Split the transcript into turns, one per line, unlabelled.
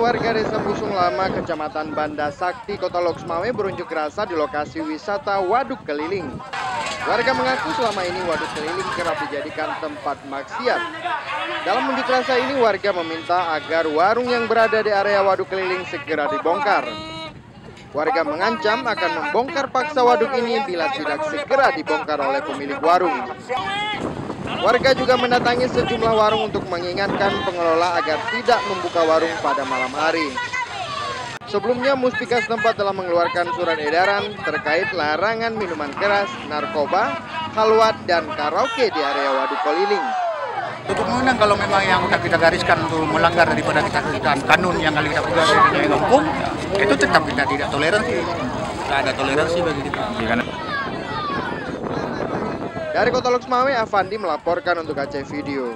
warga Desa Pusung Lama, Kecamatan Banda Sakti, Kota Loksmawe berunjuk rasa di lokasi wisata Waduk Keliling. Warga mengaku selama ini Waduk Keliling kerap dijadikan tempat maksiat. Dalam unjuk rasa ini, warga meminta agar warung yang berada di area Waduk Keliling segera dibongkar. Warga mengancam akan membongkar paksa waduk ini bila tidak segera dibongkar oleh pemilik warung. Warga juga mendatangi sejumlah warung untuk mengingatkan pengelola agar tidak membuka warung pada malam hari. Sebelumnya, Muspika setempat telah mengeluarkan surat edaran terkait larangan minuman keras, narkoba, halwat, dan karaoke di area Waduk Keliling.
Untuk mengundang kalau memang yang sudah kita gariskan untuk melanggar daripada kita kanun yang kali kita pegang dengan hukum, itu tetap kita tidak toleransi. Tidak ada toleransi bagi kita.
Dari Kota Loksmawe, Avandi melaporkan untuk Aceh Video.